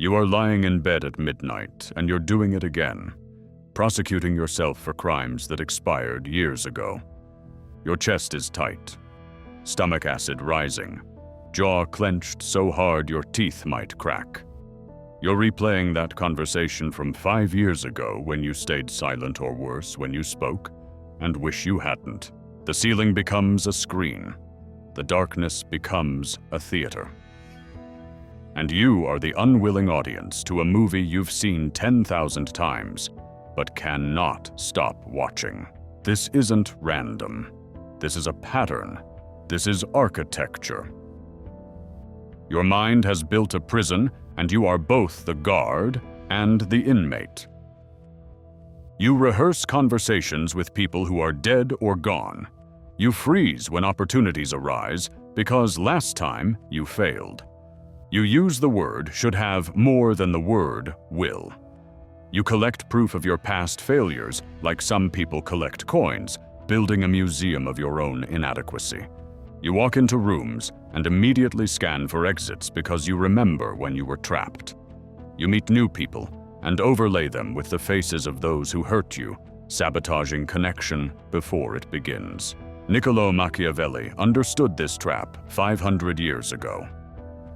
You are lying in bed at midnight, and you're doing it again, prosecuting yourself for crimes that expired years ago. Your chest is tight, stomach acid rising, jaw clenched so hard your teeth might crack. You're replaying that conversation from 5 years ago when you stayed silent, or worse, when you spoke, and wish you hadn't. The ceiling becomes a screen. The darkness becomes a theater. And you are the unwilling audience to a movie you've seen 10,000 times, but cannot stop watching. This isn't random. This is a pattern. This is architecture. Your mind has built a prison, and you are both the guard and the inmate. You rehearse conversations with people who are dead or gone. You freeze when opportunities arise because last time you failed. You use the word should have more than the word will. You collect proof of your past failures like some people collect coins, building a museum of your own inadequacy. You walk into rooms and immediately scan for exits because you remember when you were trapped. You meet new people and overlay them with the faces of those who hurt you, sabotaging connection before it begins. Niccolo Machiavelli understood this trap 500 years ago.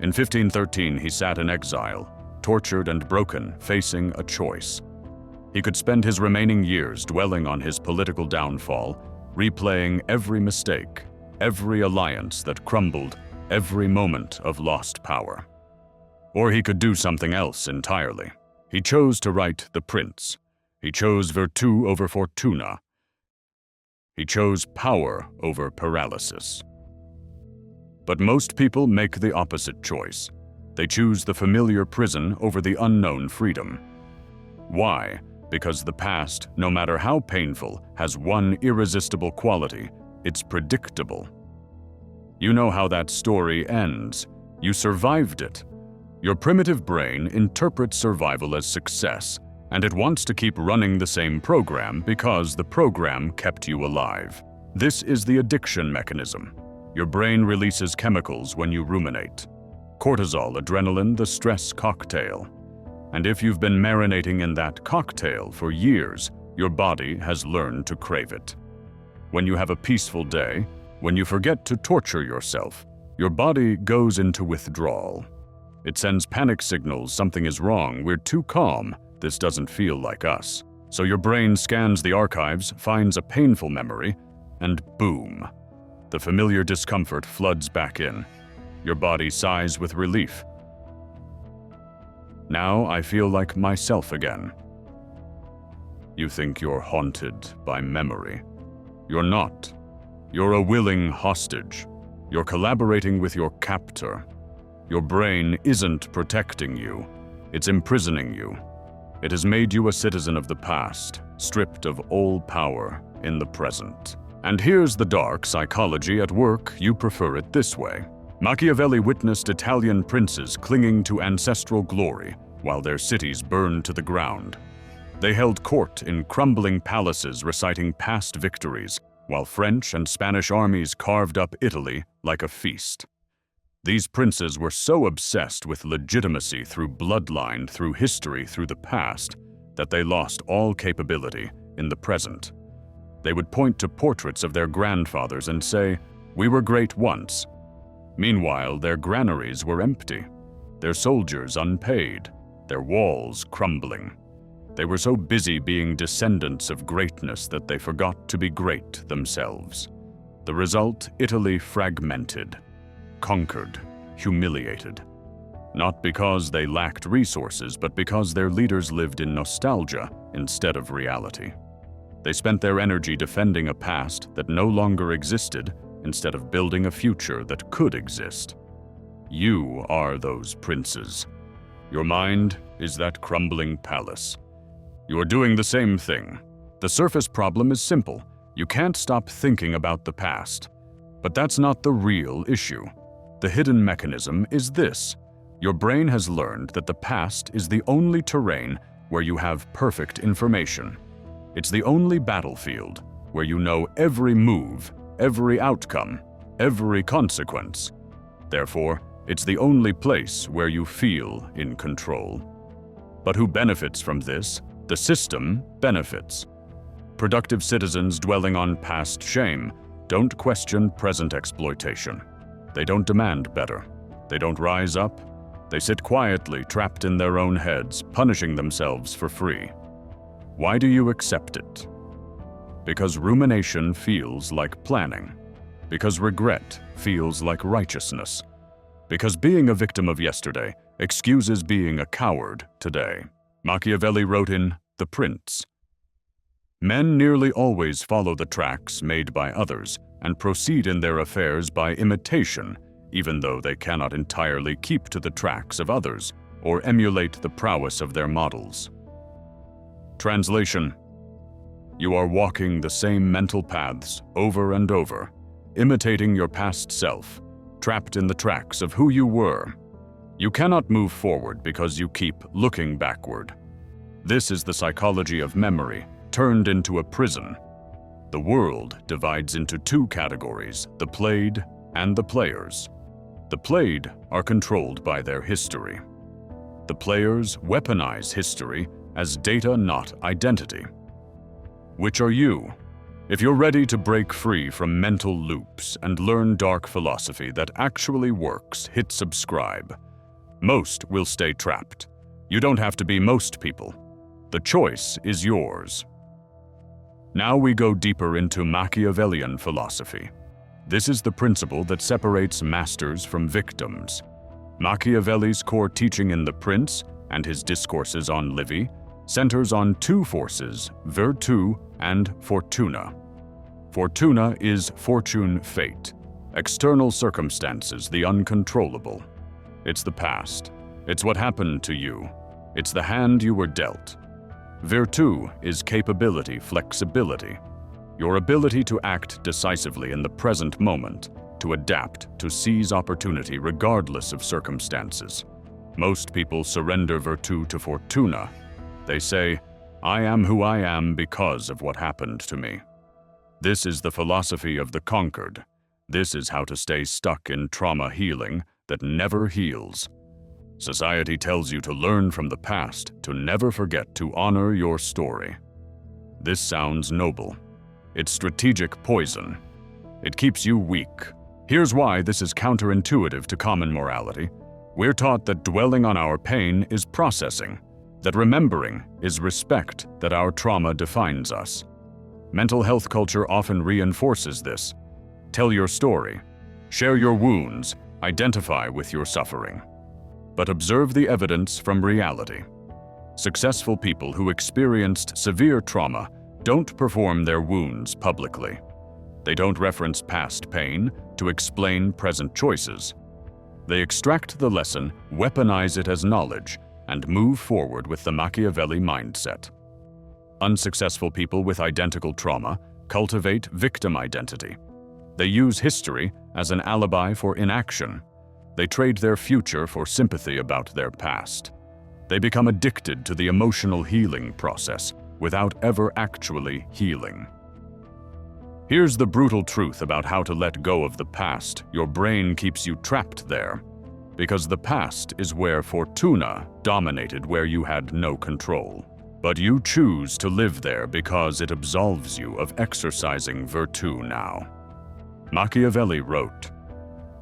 In 1513, he sat in exile, tortured and broken, facing a choice. He could spend his remaining years dwelling on his political downfall, replaying every mistake, every alliance that crumbled, every moment of lost power. Or he could do something else entirely. He chose to write The Prince. He chose virtù over fortuna. He chose power over paralysis. But most people make the opposite choice. They choose the familiar prison over the unknown freedom. Why? Because the past, no matter how painful, has one irresistible quality: it's predictable. You know how that story ends. You survived it. Your primitive brain interprets survival as success, and it wants to keep running the same program because the program kept you alive. This is the addiction mechanism. Your brain releases chemicals when you ruminate. Cortisol, adrenaline, the stress cocktail. And if you've been marinating in that cocktail for years, your body has learned to crave it. When you have a peaceful day, when you forget to torture yourself, your body goes into withdrawal. It sends panic signals: something is wrong, we're too calm, this doesn't feel like us. So your brain scans the archives, finds a painful memory, and boom. The familiar discomfort floods back in. Your body sighs with relief. Now I feel like myself again. You think you're haunted by memory. You're not. You're a willing hostage. You're collaborating with your captor. Your brain isn't protecting you. It's imprisoning you. It has made you a citizen of the past, stripped of all power in the present. And here's the dark psychology at work: you prefer it this way. Machiavelli witnessed Italian princes clinging to ancestral glory while their cities burned to the ground. They held court in crumbling palaces reciting past victories, while French and Spanish armies carved up Italy like a feast. These princes were so obsessed with legitimacy through bloodline, through history, through the past, that they lost all capability in the present. They would point to portraits of their grandfathers and say, "We were great once." Meanwhile, their granaries were empty, their soldiers unpaid, their walls crumbling. They were so busy being descendants of greatness that they forgot to be great themselves. The result: Italy fragmented, conquered, humiliated. Not because they lacked resources, but because their leaders lived in nostalgia instead of reality. They spent their energy defending a past that no longer existed instead of building a future that could exist. You are those princes. Your mind is that crumbling palace. You are doing the same thing. The surface problem is simple. You can't stop thinking about the past. But that's not the real issue. The hidden mechanism is this. Your brain has learned that the past is the only terrain where you have perfect information. It's the only battlefield where you know every move, every outcome, every consequence. Therefore, It's the only place where you feel in control. But who benefits from this? The system benefits. Productive citizens dwelling on past shame don't question present exploitation. They don't demand better. They don't rise up. They sit quietly, trapped in their own heads, punishing themselves for free. Why do you accept it? Because rumination feels like planning. Because regret feels like righteousness. Because being a victim of yesterday excuses being a coward today. Machiavelli wrote in The Prince, "Men nearly always follow the tracks made by others and proceed in their affairs by imitation, even though they cannot entirely keep to the tracks of others or emulate the prowess of their models." Translation: you are walking the same mental paths over and over, imitating your past self, trapped in the tracks of who you were. You cannot move forward because you keep looking backward. This is the psychology of memory, turned into a prison. The world divides into two categories, the played and the players. The played are controlled by their history. The players weaponize history as data, not identity. Which are you? If you're ready to break free from mental loops and learn dark philosophy that actually works, hit subscribe. Most will stay trapped. You don't have to be most people. The choice is yours. Now we go deeper into Machiavellian philosophy. This is the principle that separates masters from victims. Machiavelli's core teaching in The Prince and his discourses on Livy centers on two forces, virtù and fortuna. Fortuna is fortune, fate, external circumstances, the uncontrollable. It's the past. It's what happened to you. It's the hand you were dealt. Virtù is capability, flexibility, your ability to act decisively in the present moment, to adapt, to seize opportunity regardless of circumstances. Most people surrender virtù to fortuna. They say, "I am who I am because of what happened to me." This is the philosophy of the conquered. This is how to stay stuck in trauma healing that never heals. Society tells you to learn from the past, to never forget to honor your story. This sounds noble. It's strategic poison. It keeps you weak. Here's why this is counterintuitive to common morality. We're taught that dwelling on our pain is processing, that remembering is respect, that our trauma defines us. Mental health culture often reinforces this. Tell your story. Share your wounds. Identify with your suffering. But observe the evidence from reality. Successful people who experienced severe trauma don't perform their wounds publicly. They don't reference past pain to explain present choices. They extract the lesson, weaponize it as knowledge, and move forward with the Machiavelli mindset. Unsuccessful people with identical trauma cultivate victim identity. They use history as an alibi for inaction. They trade their future for sympathy about their past. They become addicted to the emotional healing process without ever actually healing. Here's the brutal truth about how to let go of the past. Your brain keeps you trapped there, because the past is where fortuna dominated, where you had no control. But you choose to live there because it absolves you of exercising virtù now. Machiavelli wrote,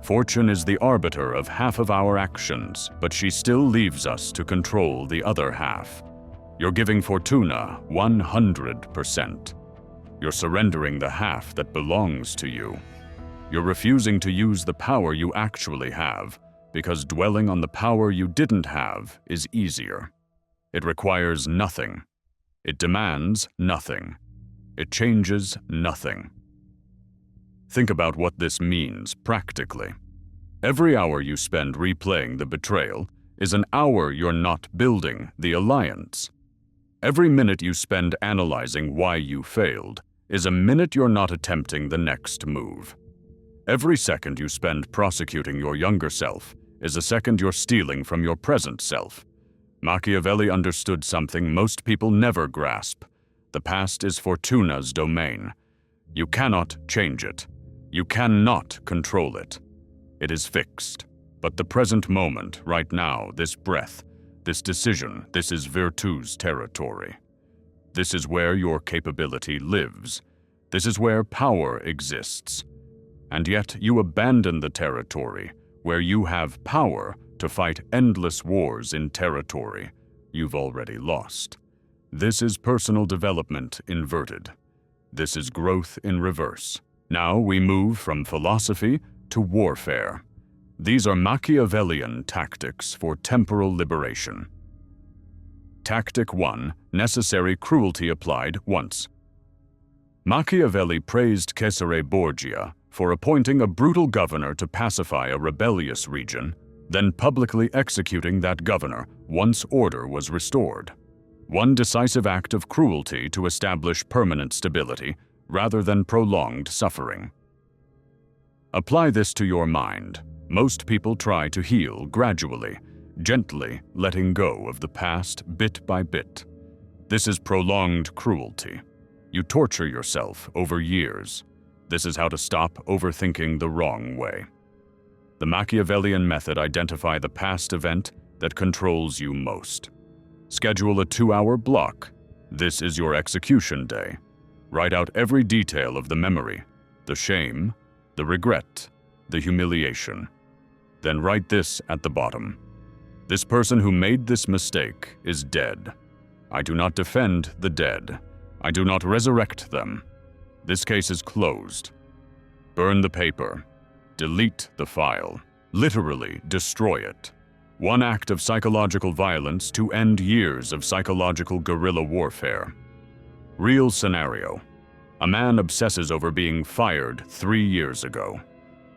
"Fortune is the arbiter of half of our actions, but she still leaves us to control the other half." You're giving fortuna 100%. You're surrendering the half that belongs to you. You're refusing to use the power you actually have, because dwelling on the power you didn't have is easier. It requires nothing. It demands nothing. It changes nothing. Think about what this means practically. Every hour you spend replaying the betrayal is an hour you're not building the alliance. Every minute you spend analyzing why you failed is a minute you're not attempting the next move. Every second you spend prosecuting your younger self is a second you're stealing from your present self. Machiavelli understood something most people never grasp. The past is fortuna's domain. You cannot change it. You cannot control it. It is fixed. But the present moment, right now, this breath, this decision, this is virtue's territory. This is where your capability lives. This is where power exists. And yet you abandon the territory where you have power to fight endless wars in territory you've already lost. This is personal development inverted. This is growth in reverse. Now we move from philosophy to warfare. These are Machiavellian tactics for temporal liberation. Tactic 1. Necessary cruelty applied once. Machiavelli praised Cesare Borgia for appointing a brutal governor to pacify a rebellious region, then publicly executing that governor once order was restored. One decisive act of cruelty to establish permanent stability rather than prolonged suffering. Apply this to your mind. Most people try to heal gradually, gently letting go of the past bit by bit. This is prolonged cruelty. You torture yourself over years. This is how to stop overthinking the wrong way. The Machiavellian method identifies the past event that controls you most. Schedule a 2-hour block. This is your execution day. Write out every detail of the memory, the shame, the regret, the humiliation. Then write this at the bottom. This person who made this mistake is dead. I do not defend the dead. I do not resurrect them. This case is closed. Burn the paper. Delete the file. Literally destroy it. One act of psychological violence to end years of psychological guerrilla warfare. Real scenario. A man obsesses over being fired 3 years ago.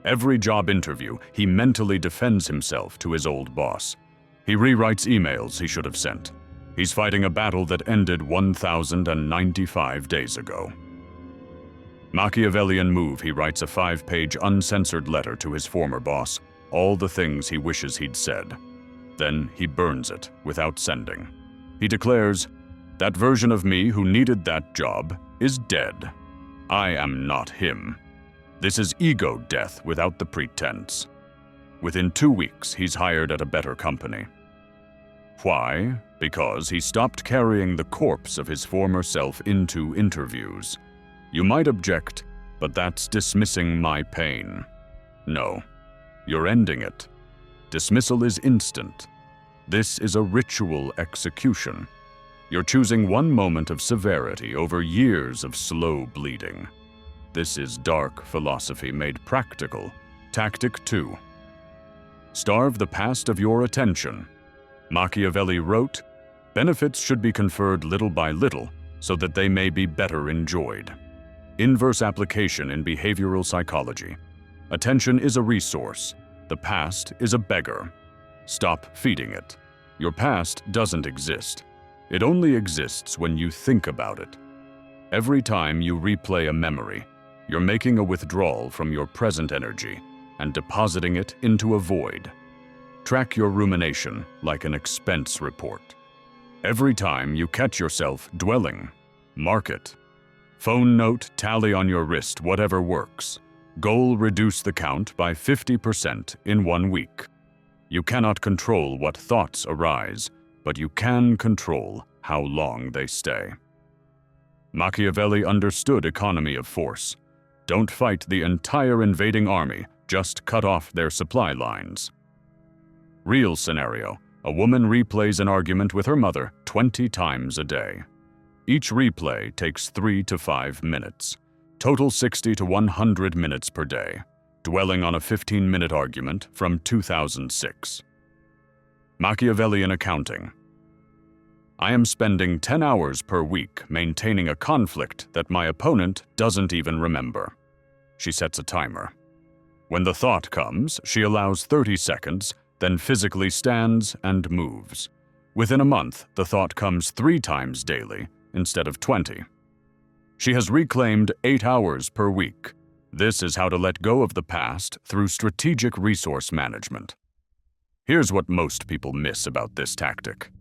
Every job interview, he mentally defends himself to his old boss. He rewrites emails he should have sent. He's fighting a battle that ended 1,095 days ago. Machiavellian move, he writes a 5-page uncensored letter to his former boss, all the things he wishes he'd said. Then he burns it without sending. He declares, "That version of me who needed that job is dead. I am not him." This is ego death without the pretense. Within 2 weeks, he's hired at a better company. Why? Because he stopped carrying the corpse of his former self into interviews. You might object, but that's dismissing my pain. No, you're ending it. Dismissal is instant. This is a ritual execution. You're choosing one moment of severity over years of slow bleeding. This is dark philosophy made practical. Tactic 2. Starve the past of your attention. Machiavelli wrote, "Benefits should be conferred little by little so that they may be better enjoyed." Inverse application in behavioral psychology. Attention is a resource. The past is a beggar. Stop feeding it. Your past doesn't exist. It only exists when you think about it. Every time you replay a memory, you're making a withdrawal from your present energy and depositing it into a void. Track your rumination like an expense report. Every time you catch yourself dwelling, mark it. Phone note, tally on your wrist, whatever works. Goal, reduce the count by 50% in 1 week. You cannot control what thoughts arise, but you can control how long they stay. Machiavelli understood economy of force. Don't fight the entire invading army, just cut off their supply lines. Real scenario. A woman replays an argument with her mother 20 times a day. Each replay takes 3 to 5 minutes. Total 60 to 100 minutes per day, dwelling on a 15-minute argument from 2006. Machiavellian accounting. I am spending 10 hours per week maintaining a conflict that my opponent doesn't even remember. She sets a timer. When the thought comes, she allows 30 seconds, then physically stands and moves. Within a month, the thought comes 3 times daily instead of 20. She has reclaimed 8 hours per week. This is how to let go of the past through strategic resource management. Here's what most people miss about this tactic.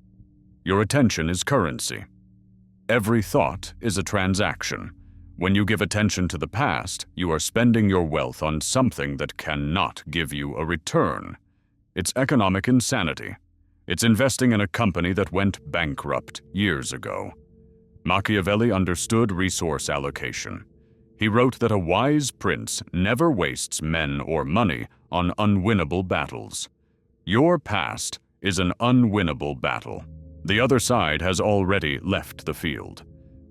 Your attention is currency. Every thought is a transaction. When you give attention to the past, you are spending your wealth on something that cannot give you a return. It's economic insanity. It's investing in a company that went bankrupt years ago. Machiavelli understood resource allocation. He wrote that a wise prince never wastes men or money on unwinnable battles. Your past is an unwinnable battle. The other side has already left the field.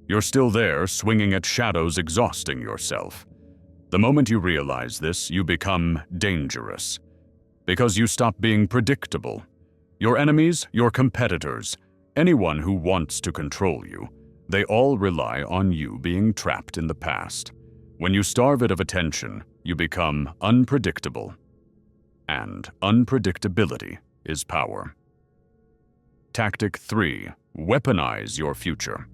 You're still there, swinging at shadows, exhausting yourself. The moment you realize this, you become dangerous. Because you stop being predictable. Your enemies, your competitors, anyone who wants to control you, they all rely on you being trapped in the past. When you starve it of attention, you become unpredictable. And unpredictability is power. Tactic 3. Weaponize your future.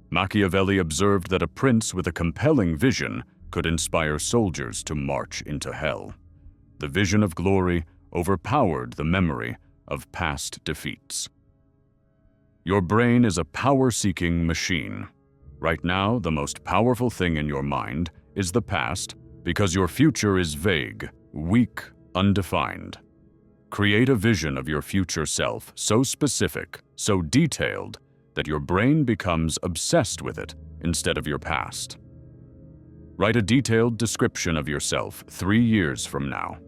Machiavelli observed that a prince with a compelling vision could inspire soldiers to march into hell. The vision of glory overpowered the memory of past defeats. Your brain is a power-seeking machine. Right now, the most powerful thing in your mind is the past because your future is vague, weak, undefined. Create a vision of your future self so specific, so detailed, that your brain becomes obsessed with it instead of your past. Write a detailed description of yourself 3 years from now.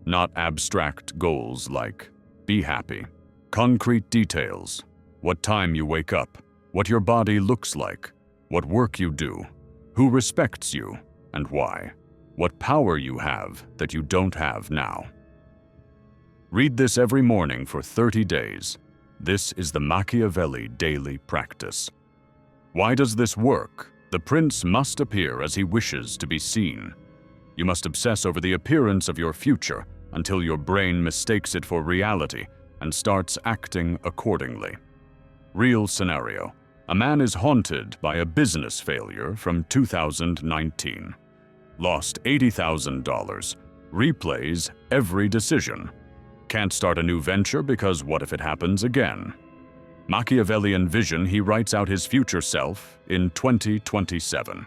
Not abstract goals like, be happy. Concrete details, what time you wake up, what your body looks like, what work you do, who respects you, and why, what power you have that you don't have now. Read this every morning for 30 days. This is the Machiavelli daily practice. Why does this work? The prince must appear as he wishes to be seen. You must obsess over the appearance of your future until your brain mistakes it for reality and starts acting accordingly. Real scenario. A man is haunted by a business failure from 2019. Lost $80,000. Replays every decision. Can't start a new venture because what if it happens again? Machiavellian vision, he writes out his future self in 2027.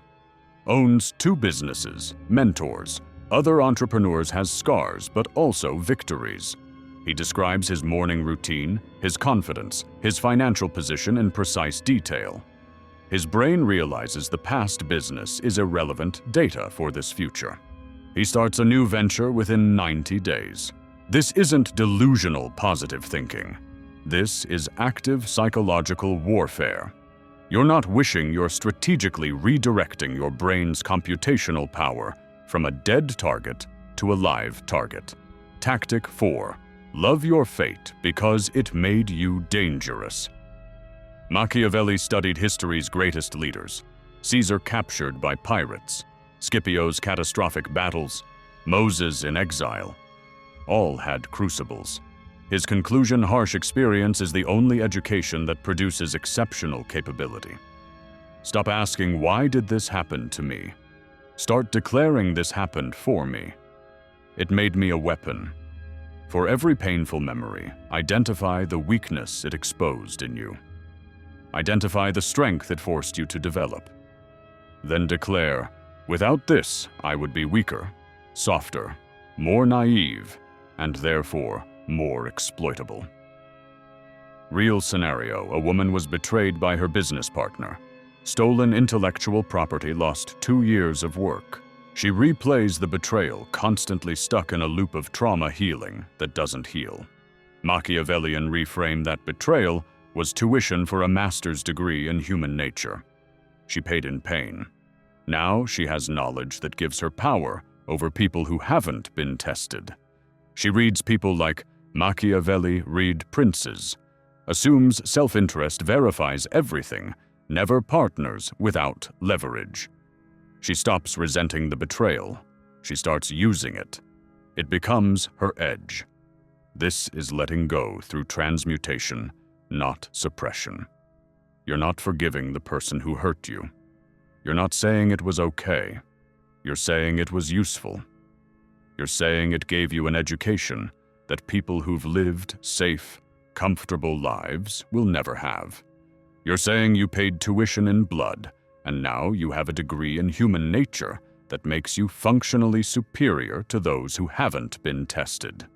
Owns 2 businesses, mentors. Other entrepreneurs, has scars but also victories. He describes his morning routine, his confidence, his financial position in precise detail. His brain realizes the past business is irrelevant data for this future. He starts a new venture within 90 days. This isn't delusional positive thinking. This is active psychological warfare. You're not wishing, you're strategically redirecting your brain's computational power from a dead target to a live target. Tactic 4. Love your fate because it made you dangerous. Machiavelli studied history's greatest leaders. Caesar captured by pirates, Scipio's catastrophic battles, Moses in exile. All had crucibles. His conclusion, harsh experience is the only education that produces exceptional capability. Stop asking, why did this happen to me? Start declaring, this happened for me. It made me a weapon. For every painful memory, identify the weakness it exposed in you. Identify the strength it forced you to develop. Then declare, without this, I would be weaker, softer, more naive, and therefore more exploitable. Real scenario, a woman was betrayed by her business partner. Stolen intellectual property lost 2 years of work. She replays the betrayal, constantly stuck in a loop of trauma healing that doesn't heal. Machiavellian reframe that betrayal was tuition for a master's degree in human nature. She paid in pain. Now she has knowledge that gives her power over people who haven't been tested. She reads people like Machiavelli read princes, assumes self-interest, verifies everything, never partners without leverage. She stops resenting the betrayal. She starts using it. It becomes her edge. This is letting go through transmutation, not suppression. You're not forgiving the person who hurt you. You're not saying it was okay. You're saying it was useful. You're saying it gave you an education that people who've lived safe, comfortable lives will never have. You're saying you paid tuition in blood, and now you have a degree in human nature that makes you functionally superior to those who haven't been tested.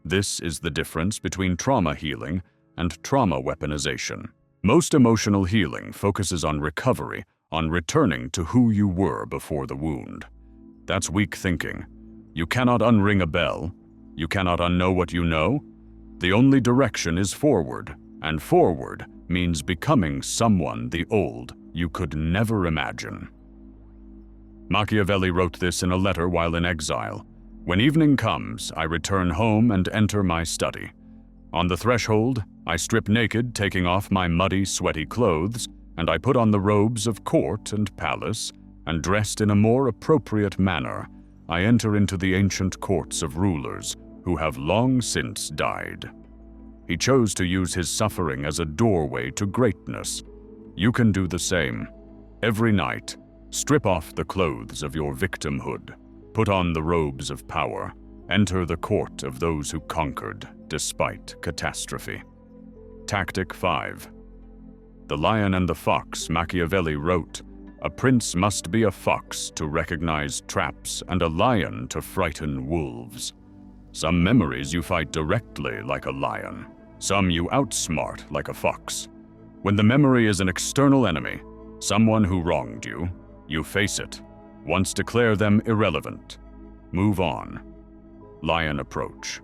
This is the difference between trauma healing and trauma weaponization. Most emotional healing focuses on recovery, on returning to who you were before the wound. That's weak thinking. You cannot unring a bell. You cannot unknow what you know. The only direction is forward, and forward means becoming someone the old you could never imagine. Machiavelli wrote this in a letter while in exile. When evening comes, I return home and enter my study. On the threshold, I strip naked, taking off my muddy, sweaty clothes, and I put on the robes of court and palace, and dressed in a more appropriate manner, I enter into the ancient courts of rulers who have long since died. He chose to use his suffering as a doorway to greatness. You can do the same. Every night, strip off the clothes of your victimhood. Put on the robes of power. Enter the court of those who conquered despite catastrophe. Tactic 5. The Lion and the Fox. Machiavelli wrote, "A prince must be a fox to recognize traps and a lion to frighten wolves. Some memories you fight directly like a lion. Some you outsmart like a fox. When the memory is an external enemy, someone who wronged you, you face it. Once declare them irrelevant. Move on. Lion approach.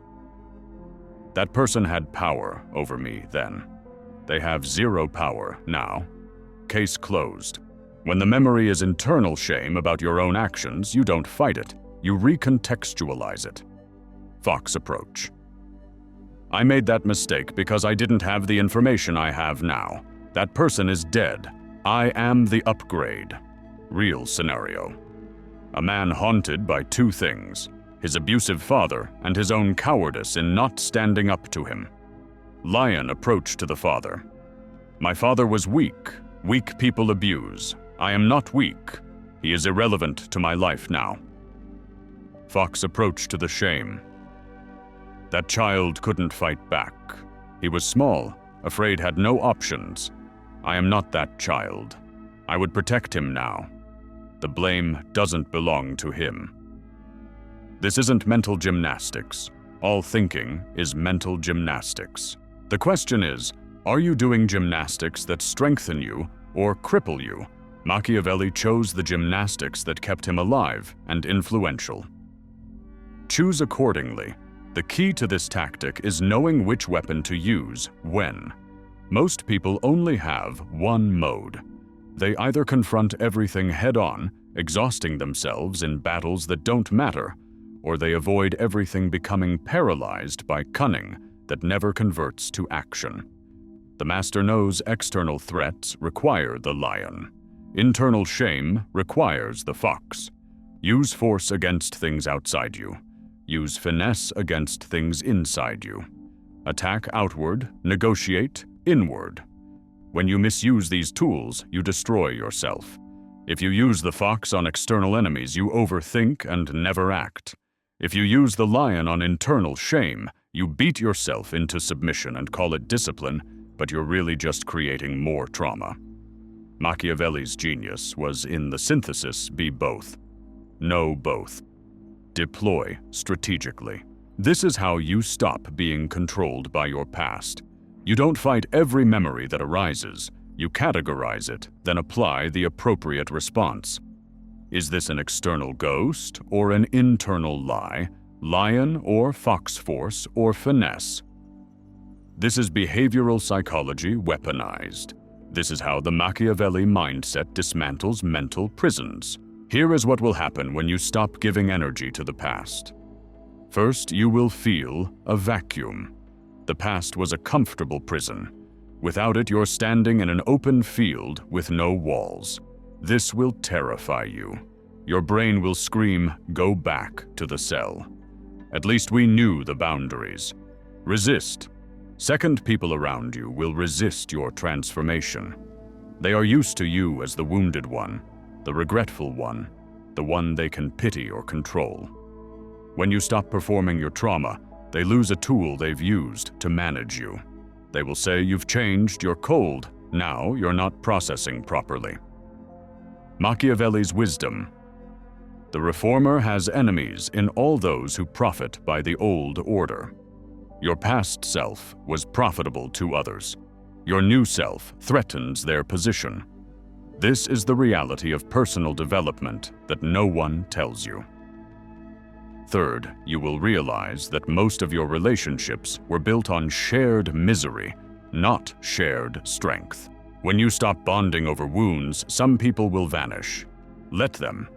That person had power over me then. They have zero power now. Case closed. When the memory is internal shame about your own actions, you don't fight it. You recontextualize it. Fox approach. I made that mistake because I didn't have the information I have now. That person is dead. I am the upgrade. Real scenario. A man haunted by two things: his abusive father and his own cowardice in not standing up to him. Lion approach to the father. My father was weak. Weak people abuse. I am not weak. He is irrelevant to my life now. Fox approach to the shame. That child couldn't fight back. He was small, afraid, had no options. I am not that child. I would protect him now. The blame doesn't belong to him. This isn't mental gymnastics. All thinking is mental gymnastics. The question is, are you doing gymnastics that strengthen you or cripple you? Machiavelli chose the gymnastics that kept him alive and influential. Choose accordingly. The key to this tactic is knowing which weapon to use when. Most people only have one mode. They either confront everything head-on, exhausting themselves in battles that don't matter, or they avoid everything becoming paralyzed by cunning that never converts to action. The master knows external threats require the lion. Internal shame requires the fox. Use force against things outside you. Use finesse against things inside you. Attack outward, negotiate inward. When you misuse these tools, you destroy yourself. If you use the fox on external enemies, you overthink and never act. If you use the lion on internal shame, you beat yourself into submission and call it discipline, but you're really just creating more trauma. Machiavelli's genius was in the synthesis: be both. Know both. Deploy strategically. This is how you stop being controlled by your past. You don't fight every memory that arises. You categorize it, then apply the appropriate response. Is this an external ghost or an internal lie, lion or fox force or finesse? This is behavioral psychology weaponized. This is how the Machiavelli mindset dismantles mental prisons. Here is what will happen when you stop giving energy to the past. First, you will feel a vacuum. The past was a comfortable prison. Without it, you're standing in an open field with no walls. This will terrify you. Your brain will scream, "Go back to the cell." At least we knew the boundaries. Resist. Second, people around you will resist your transformation. They are used to you as the wounded one, the regretful one, the one they can pity or control. When you stop performing your trauma, they lose a tool they've used to manage you. They will say, "You've changed, you're cold, now you're not processing properly." Machiavelli's wisdom. The reformer has enemies in all those who profit by the old order. Your past self was profitable to others. Your new self threatens their position. This is the reality of personal development that no one tells you. Third, you will realize that most of your relationships were built on shared misery, not shared strength. When you stop bonding over wounds, some people will vanish. Let them.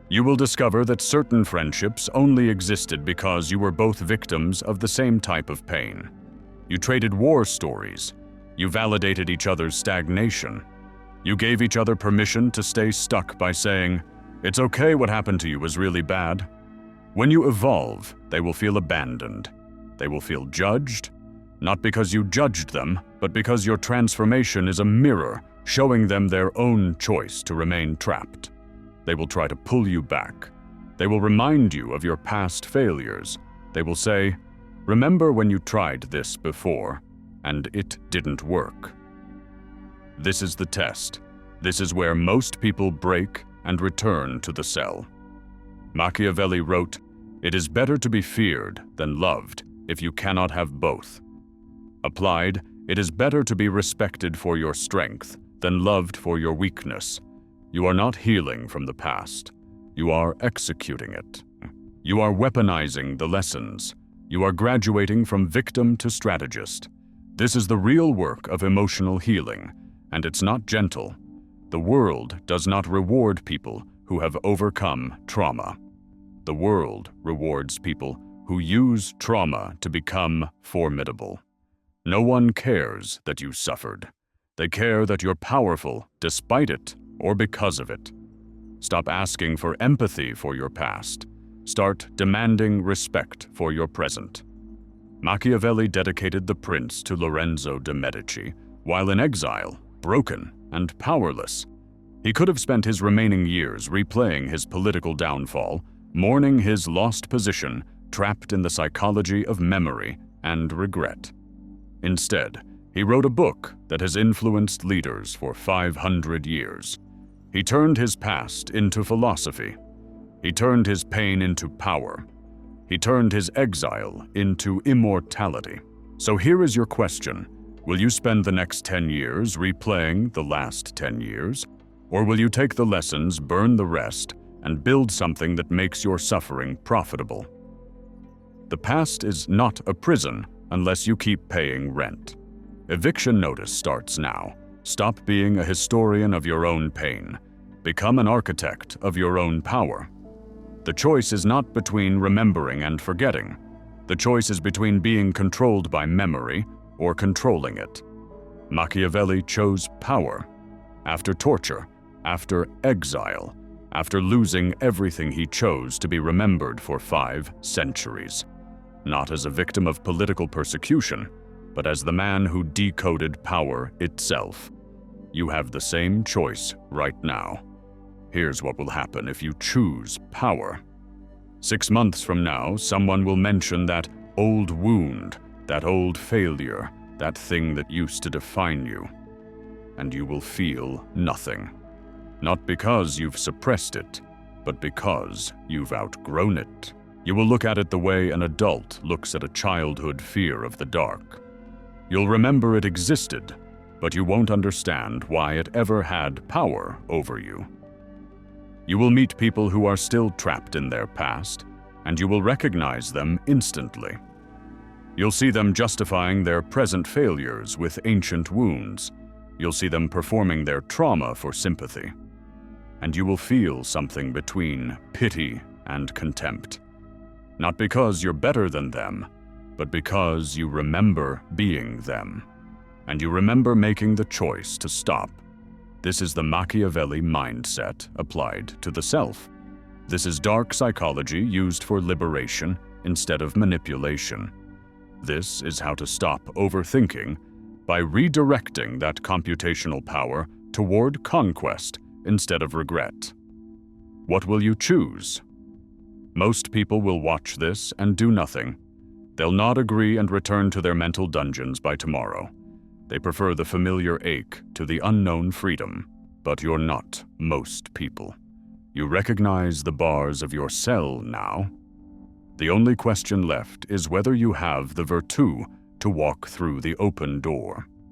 You will discover that certain friendships only existed because you were both victims of the same type of pain. You traded war stories. You validated each other's stagnation. You gave each other permission to stay stuck by saying, "It's okay, what happened to you was really bad." When you evolve, they will feel abandoned. They will feel judged, not because you judged them, but because your transformation is a mirror showing them their own choice to remain trapped. They will try to pull you back. They will remind you of your past failures. They will say, "Remember when you tried this before, and it didn't work." This is the test. This is where most people break and return to the cell. Machiavelli wrote, "It is better to be feared than loved if you cannot have both." Applied, it is better to be respected for your strength than loved for your weakness. You are not healing from the past. You are executing it. You are weaponizing the lessons. You are graduating from victim to strategist. This is the real work of emotional healing, and it's not gentle. The world does not reward people who have overcome trauma. The world rewards people who use trauma to become formidable. No one cares that you suffered. They care that you're powerful despite it or because of it. Stop asking for empathy for your past. Start demanding respect for your present. Machiavelli dedicated The Prince to Lorenzo de' Medici while in exile, broken and powerless. He could have spent his remaining years replaying his political downfall, mourning his lost position, trapped in the psychology of memory and regret. Instead, he wrote a book that has influenced leaders for 500 years. He turned his past into philosophy. He turned his pain into power. He turned his exile into immortality. So here is your question. Will you spend the next 10 years replaying the last 10 years? Or will you take the lessons, burn the rest, and build something that makes your suffering profitable? The past is not a prison unless you keep paying rent. Eviction notice starts now. Stop being a historian of your own pain. Become an architect of your own power. The choice is not between remembering and forgetting. The choice is between being controlled by memory or controlling it. Machiavelli chose power. After torture, after exile, after losing everything he chose to be remembered for 5 centuries. Not as a victim of political persecution, but as the man who decoded power itself. You have the same choice right now. Here's what will happen if you choose power. 6 months from now, someone will mention that old wound, that old failure, that thing that used to define you. And you will feel nothing. Not because you've suppressed it, but because you've outgrown it. You will look at it the way an adult looks at a childhood fear of the dark. You'll remember it existed, but you won't understand why it ever had power over you. You will meet people who are still trapped in their past, and you will recognize them instantly. You'll see them justifying their present failures with ancient wounds. You'll see them performing their trauma for sympathy. And you will feel something between pity and contempt. Not because you're better than them, but because you remember being them. And you remember making the choice to stop. This is the Machiavelli mindset applied to the self. This is dark psychology used for liberation instead of manipulation. This is how to stop overthinking by redirecting that computational power toward conquest instead of regret. What will you choose? Most people will watch this and do nothing. They'll not agree and return to their mental dungeons by tomorrow. They prefer the familiar ache to the unknown freedom. But you're not most people. You recognize the bars of your cell now. The only question left is whether you have the virtù to walk through the open door.